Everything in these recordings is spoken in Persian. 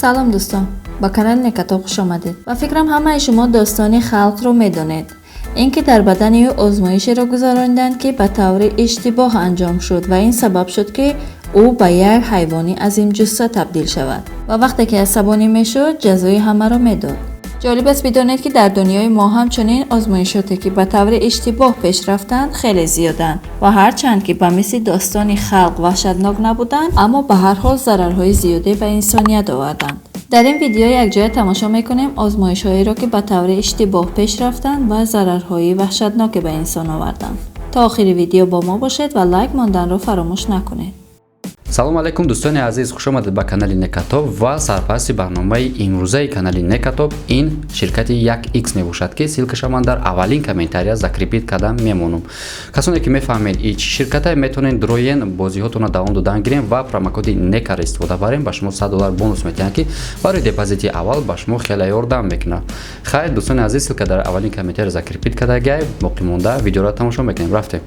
سلام دوستان، با کانال نکاتوب خوش آمدید. و فکرم همه شما داستان خلق رو میدونید. اینکه در بدن او آزمایشی را گذراندند که به طور اشتباه انجام شد و این سبب شد که او به یک حیوانی عظیم جثه تبدیل شود و وقتی که عصبانی میشد جزای همه را میداد. جالب است بدانید که در دنیای ما همچنین آزمایشاتی که به طور اشتباه پیش رفتند خیلی زیادند و هرچند که به مثل داستان خلق وحشتناک نبودند اما به هر حال ضررهای زیادی به انسانیت آوردند. در این ویدیو یک جای تماشا میکنیم آزمایش‌هایی را که به طور اشتباه پیش رفتند و ضررهای وحشتناک به انسان آوردند. تا آخر ویدیو با ما باشید و لایک ماندن را فراموش نکنید. салом алайкум дӯстони азиз, хуш омадед ба канали Некатоб ва сарпаси барномаи имрӯзаи канали Некатоб. ин ширкати 1x мебошад ки силкаша ман дар аввалин комментария закрепит карда мемонам. касоне ки мефаҳмед ин ширката метавонед дроен бозиҳотона давом додан гирем ва промокоди некара истифода барем ба шумо $100 бонус метиҳанд ки барои депозити аввал ба шумо хеле ёрдам мекунад. хайр дӯстони азиз, силка дар аввалин комментария закрепит кардагай. боқӣ монда видеоро тамошо мекунем. рафтем.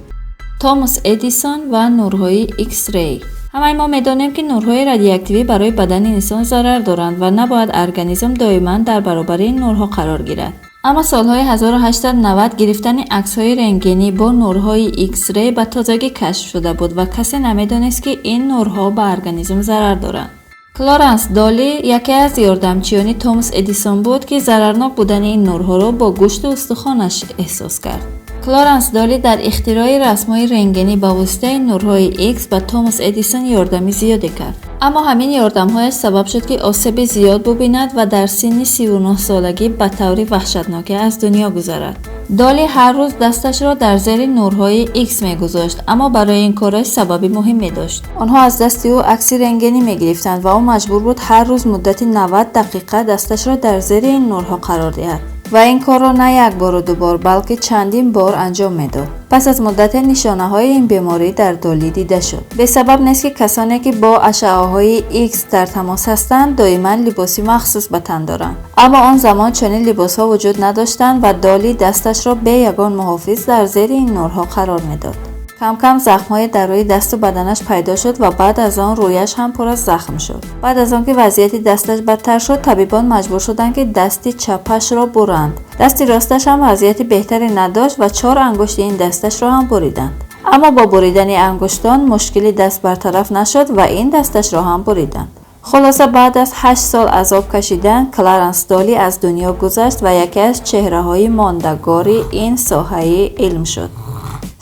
توماس ادیسون و نورهای ایکس ری. همه ما میدانیم که نورهای رادیواکتیوی برای بدن انسان ضرر دارند و نباید ارگانیسم دائما در برابر این نورها قرار گیرد. اما سالهای 1890 گرفتن عکس‌های رنگینی با نورهای ایکس ری به تازگی کشف شده بود و کسی نمیدانست که این نورها به ارگانیسم ضرر دارند. کلارنس دالی یکی از یاردمچیان توماس ادیسون بود که ضررناک بودن این نورها را با گوشت و استخوانش احساس کرد. کلارنس دالی در اختراع رسم‌های رنگینی با واسطه نورهای ایکس به توماس ادیسون یاردمی زیادی کرد. اما همین یاردم‌های سبب شد که آسیب زیاد ببیند و در سن 39 سالگی به طور وحشتناکی از دنیا گذرد. دالی هر روز دستش را در زیر نورهای ایکس می‌گذاشت، اما برای این کارش سببی مهمی داشت. آنها از دست او عکس رنگینی می‌گرفتند و او مجبور بود هر روز مدت 90 دقیقه دستش را در زیر این نورها قرار دهد. و این کار را نه یک بار و دو بار بلکه چندین بار انجام میداد. پس از مدت نشانه های این بیماری در دالی دیده شد. به سبب نیست که کسانی که با اشعه های ایکس در تماس هستند دائما لباسی مخصوص به تن دارند، اما آن زمان چنین لباس ها وجود نداشتند و دالی دستش را به یگان محافظ در زیر این نورها قرار میداد. کم کم زخم‌های در روی دست و بدنش پیدا شد و بعد از آن رویش هم پر از زخم شد. بعد از آنکه وضعیت دستش بدتر شد، طبیبان مجبور شدند که دست چپش را برند. دست راستش هم وضعیت بهتری نداشت و 4 انگشت این دستش را هم بریدند. اما با بریدن انگشتان مشکلی دست برطرف نشد و این دستش را هم بریدند. خلاصه بعد از 8 سال عذاب کشیدن، کلارنس دالی از دنیا گذشت و یکی از چهره‌های ماندگاری این ساحه علم شد.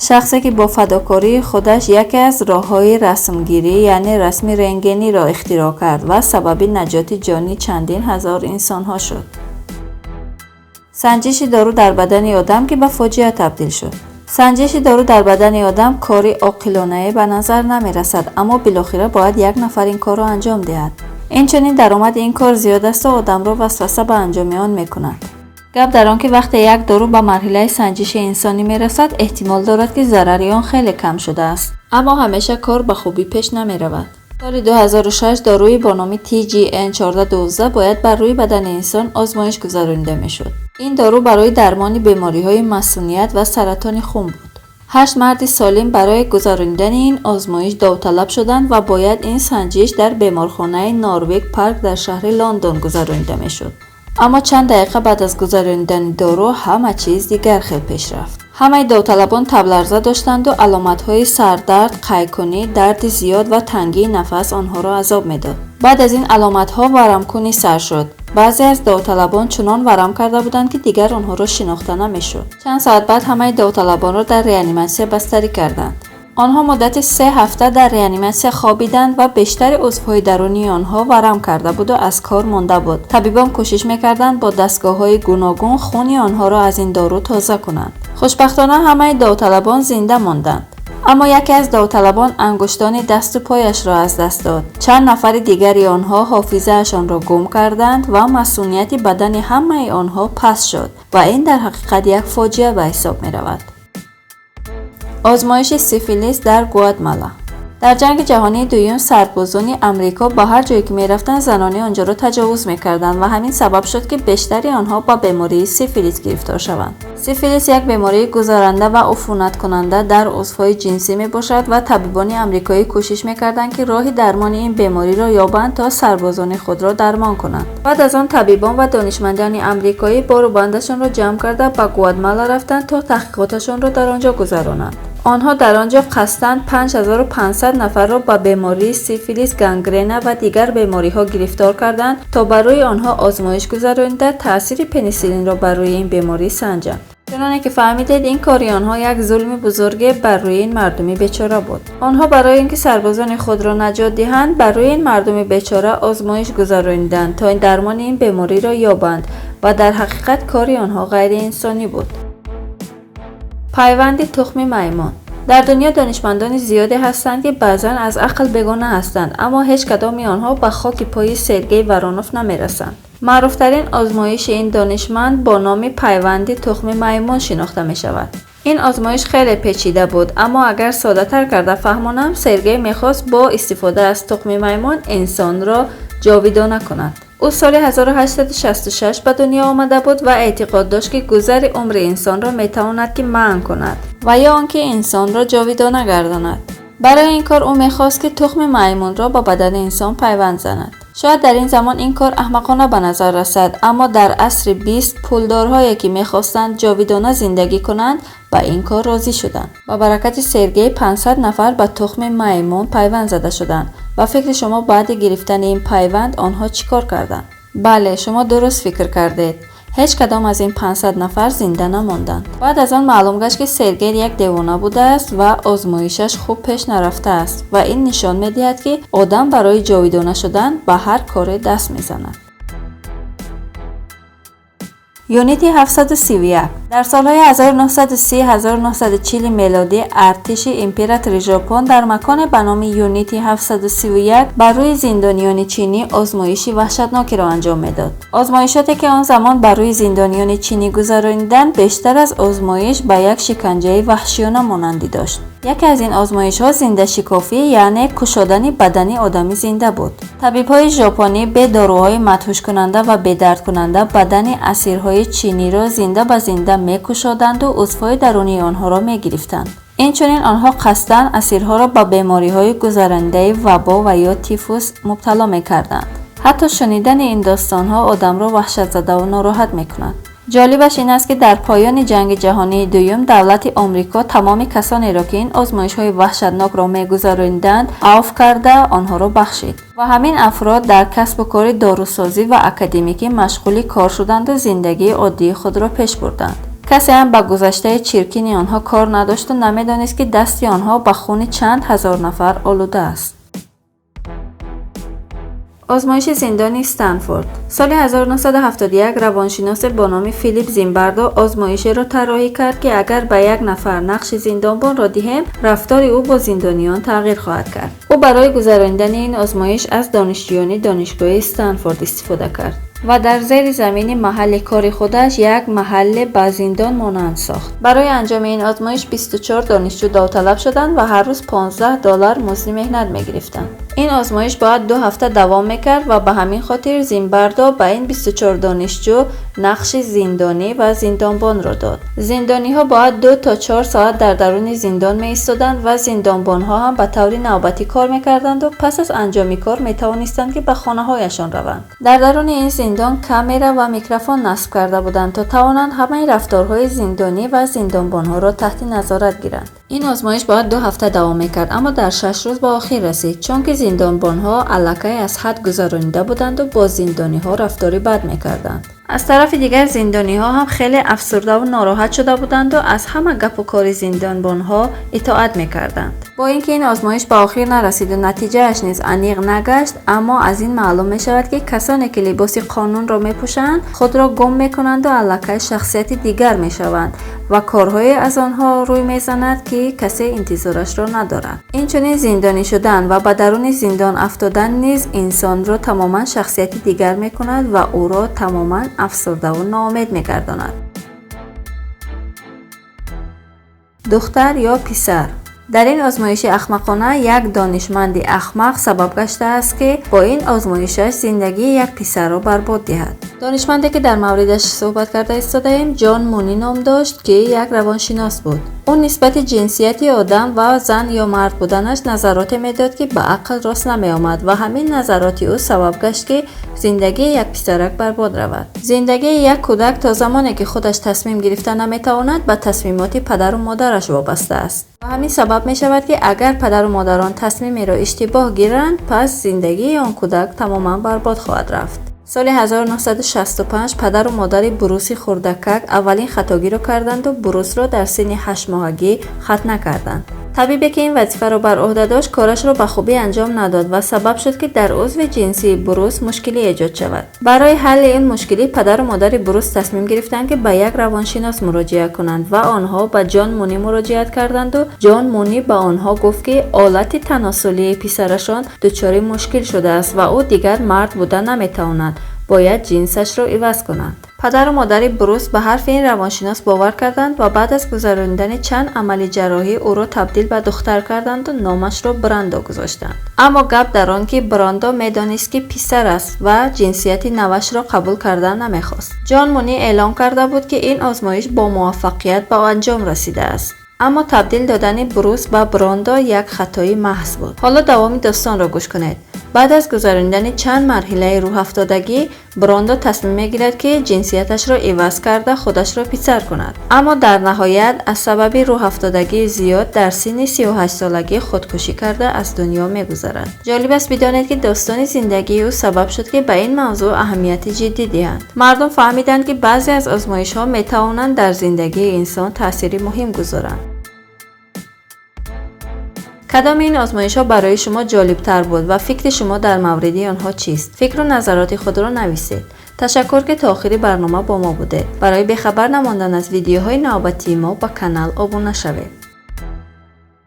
شخصی که با فداکاری خودش یکی از راه‌های رسمگیری یعنی رسم رنگینی را اختراع کرد و سبب نجات جانی چندین هزار انسان‌ها شد. سنجش دارو در بدن آدم که به فاجعه تبدیل شد. سنجش دارو در بدن آدم کاری عاقلانه به نظر نمی رسد، اما بالاخره باید یک نفر این کار را انجام دهد. اینچنین درآمد این کار زیاد است و آدم را وسوسه به انجام آن می‌کند. گپ در آن که وقتی یک دارو به مرحله سنجش انسانی میرسد احتمال دارد که ضرر آن خیلی کم شده است، اما همیشه کار به خوبی پیش نمی رود. سال 2006 داروی با نام TGN1412 باید بر روی بدن انسان آزمایش گذرانده میشد. این دارو برای درمان بیماری‌های مسمومیت و سرطان خون بود. 8 مرد سالم برای گذراندن این آزمایش داوطلب شدند و باید این سنجش در بیمارخانه نارویک پارک در شهر لندن گذرانده میشد. اما چند دقیقه بعد از گذراندن دارو همه چیز دیگر خیلی پیش رفت. همه داوطلبان تب لرزه داشتند و علامت‌های سردرد، قی‌کنی، درد زیاد و تنگی نفس آنها را عذاب می‌داد. بعد از این علامت‌ها ورم‌کنی سر شد. بعضی از داوطلبان چنان ورم کرده بودند که دیگر آنها را شناخته نمی‌شد. چند ساعت بعد همه داوطلبان را در ریانیماسیون بستری کردند. آنها مدت 3 هفته در ریانیماسیون خوابیدند و بیشتر عضوهای درونی آنها ورم کرده بود و از کار مانده بود. طبیبان کوشش می‌کردند با دستگاه‌های گوناگون خون آنها را از این دارو تازه کنند. خوشبختانه همه داوطلبان زنده ماندند. اما یکی از داوطلبان انگشتان دست و پایش را از دست داد. چند نفر دیگری آنها حافظه‌شان را گم کردند و مسئولیت بدن همه آنها پس شد و این در حقیقت یک فاجعه به حساب می‌رود. آزمایش سیفیلیس در گواتمالا. در جنگ جهانی دوم سربازان آمریکا با هر جایی که می‌رفتند زنان آنجا را تجاوز می‌کردند و همین سبب شد که بیشتری آنها با بیماری سیفیلیس گرفتار شوند. سیفیلیس یک بیماری گذرنده و عفونت کننده در عضوهای جنسی میباشد و طبیبان آمریکایی کوشش می‌کردند که راهی درمان این بیماری را یابند تا سربازان خود را درمان کنند. بعد از آن طبیبان و دانشمندان آمریکایی باروبندشان را جمع کرده به گواتمالا رفتند تا تحقیقاتشان را در آنجا گذرانند. آنها در آنجا قصداً 5500 نفر را با بیماری سیفیلیس، گانگرنا و دیگر بیماری‌ها گرفتار کردند تا برای آنها آزمایش گذرانده تأثیر پنیسیلین را بر روی این بیماری سنجند. چنانه که فهمیدید این کاری آنها یک ظلم بزرگ بر روی این مردم بیچاره بود. آنها برای اینکه سربازان خود را نجات دهند بر روی این مردم بیچاره آزمایش گذراندند تا این درمان این بیماری را یابند و در حقیقت کاری آنها غیر انسانی بود. پیوند تخم میمون. در دنیا دانشمندان زیادی هستند که بعضا از عقل بیگانه هستند اما هیچ کدام آنها به خاک پای سرگئی ورانوف نمیرسند. معروفترین آزمایش این دانشمند با نام پیوند تخم میمون شناخته می شود. این آزمایش خیلی پیچیده بود اما اگر ساده تر کرده فهمانم سرگئی میخواست با استفاده از تخم میمون انسان را جاویدانه کند. او سال 1866 به دنیا آمده بود و اعتقاد داشت که گذر عمر انسان را میتواند که منع کند و یا آنکه انسان را جاویدانه گرداند. برای این کار او میخواست که تخم میمون را با بدن انسان پیوند زند. شاید در این زمان این کار احمقانه به نظر رسد اما در عصر 20 پولدارهایی که میخواستند جاویدانه زندگی کنند با این کار راضی شدند. با برکت سرگئی 500 نفر به تخم میمون پیوند زده شدند و فکر شما بعد گرفتن این پیوند آنها چیکار کردند؟ بله شما درست فکر کردید. هیچ کدام از این 500 نفر زنده نماندند. بعد از آن معلوم گشت که سرگئی یک دیوانه بوده است و آزمایشش خوب پیش نرفته است و این نشان می‌دهد که آدم برای جاویدانه شدن به هر کار دست می‌زند. یونیتی 731 در سالهای 1930-1940 میلادی ارتش امپراتوری ژاپن در مکان به نام یونیتی 731 بر روی زندانیان چینی آزمایشی وحشتناکی را انجام میداد. آزمایشاتی که آن زمان بر روی زندانیان چینی گذراندند بیشتر از آزمایش به یک شکنجه وحشیانه مانندی داشت. یکی از این آزمایش‌ها زنده شکافی یعنی کشادن بدنی آدمی زنده بود. طبیب‌های ژاپنی به داروهای مدهوش کننده و به درد کننده بدن اسیرهای چینی را زنده به زنده می‌کشادند و عضوهای درونی آنها را می‌گرفتند. اینچنین آنها قصداً اسیرها را به بیماری‌های گذرنده وبا و یا تیفوس مبتلا می‌کردند. حتی شنیدن این داستان‌ها آدم را وحشت زده و ناراحت می‌کند. جالبش این است که در پایان جنگ جهانی دوم دولت آمریکا تمام کسانی را که این آزمایش‌های وحشتناک را می‌گذراندند عفو کرده آنها را بخشید و همین افراد در کسب و کار داروسازی و اکادمیکی مشغول کار شدند و زندگی عادی خود را پیش بردند. کسی هم به گذشته چرکین آنها کار نداشت و نمی‌دانست که دست آنها به خون چند هزار نفر آلوده است. آزمایش زندان استنفورد. سال 1971 روانشناس با نام فیلیپ زیمباردو آزمایشی را طراحی کرد که اگر به یک نفر نقش زندانبان را دهیم رفتار او با زندانیان تغییر خواهد کرد. او برای گذراندن این آزمایش از دانشجویان دانشگاه استنفورد استفاده کرد و در زیر زمین محل کار خودش یک محل به زندان مانند ساخت. برای انجام این آزمایش 24 دانشجو داوطلب شدند و هر روز $15 مزد مهنت می‌گرفتند. این آزمایش باید 2 هفته دوام می‌کرد و به همین خاطر زیمباردو به این 24 دانشجو نقش زندانی و زندانبان را داد. زندانی‌ها باید 2 تا 4 ساعت در درون زندان می‌ایستادند و زندانبان‌ها هم به طور نوبتی کار می‌کردند و پس از انجام کار می‌توانستند که به خانه‌هایشان روند. در درون این زندان کامرا و میکروفون نصب کرده بودند تا توانند همه رفتارهای زندانی و زندانبان‌ها را تحت نظارت گیرند. این آزمایش باید 2 هفته دوام می‌کرد اما در 6 روز به آخر رسید چون که زندانبان‌ها الکی از حد گذرانیده بودند و با زندانی‌ها رفتاری بد می‌کردند. از طرف دیگر زندانی‌ها هم خیلی افسرده و ناراحت شده بودند و از همه گپ و کار زندانبان‌ها اطاعت می‌کردند. با اینکه این آزمایش به آخر نرسید و نتیجه‌اش نیز عمیق نگشت اما از این معلوم می‌شود که کسانی که لباس قانون را می‌پوشند خود را گم می‌کنند و الکی شخصیت دیگر می‌شوند و کارهای از آنها روی می‌زند که کسی انتظارش را ندارد. اینچنین زندانی شدن و به درون زندان افتادن نیز انسان را تماما شخصیت دیگر می‌کند و او را تماما افسرده و ناامید می‌گرداند. دختر یا پسر. در این آزمایش احمقانه یک دانشمند احمق سبب گشته است که با این آزمایشش زندگی یک پسر را برباد دهد. دانشمندی که در موردش صحبت کرده ایستاده‌ایم جان مونی نام داشت که یک روانشناس بود. اون نسبت جنسیت آدم و زن یا مرد بودنش نظرات میداد که به عقل راست نمی آمد و همین نظرات او سبب گشت که زندگی یک پسرک برباد رود. زندگی یک کودک تا زمانی که خودش تصمیم گرفته نمیتواند به تصمیمات پدر و مادرش وابسته است. و همین سبب می شود که اگر پدر و مادران تصمیمی را اشتباه گیرند پس زندگی آن کودک تماما برباد خواهد رفت. سال 1965 پدر و مادر بروس خردکک اولین خطاگی را کردند و بروس را در سن 8 ماهگی ختنه کردند. طبیبی که این وظیفه را بر عهده داشت کارش را به خوبی انجام نداد و سبب شد که در عضو جنسی بروس مشکلی ایجاد شود. برای حل این مشکلی پدر و مادر بروس تصمیم گرفتند که به یک روانشناس مراجعه کنند و آنها به جان مونی مراجعه کردند و جان مونی به آنها گفت که آلت تناسلی پسرشان دچار مشکل شده است و او دیگر مرد بودن نمیتواند، باید جنسش را عوض کنند. پدر و مادر بروس به حرف این روانشناس باور کردند و بعد از گذراندن چند عمل جراحی او را تبدیل به دختر کردند و نامش را براندا گذاشتند. اما گپ در آن که براندا میدانست که پسر است و جنسیت نوش را قبول کردن نمیخواست. جان مونی اعلام کرده بود که این آزمایش با موفقیت به انجام رسیده است. اما تبدیل دادن بروس به براندا یک خطای محض بود. حالا دوام داستان را گوش کنید. بعد از گذراندن چند مرحله روح افتادگی براندا تصمیم میگیرد که جنسیتش را عوض کرده خودش را پسر کند. اما در نهایت از سبب روح افتادگی زیاد در سن 38 سالگی خودکشی کرده از دنیا میگذرد. جالب است بدانید که داستان زندگی او سبب شد که به این موضوع اهمیت جدی دهند. مردم فهمیدند که بعضی از آزمایش ها میتوانند در زندگی انسان تأثیری مهم گذارند. کدام این آزمایش ها برای شما جالب تر بود و فکر شما در مورد آنها چیست؟ فکر و نظرات خود را نویسید. تشکر که تا آخر برنامه با ما بوده. برای بخبر نماندن از ویدیوهای نوبتی ما با کانال ابونه شوید.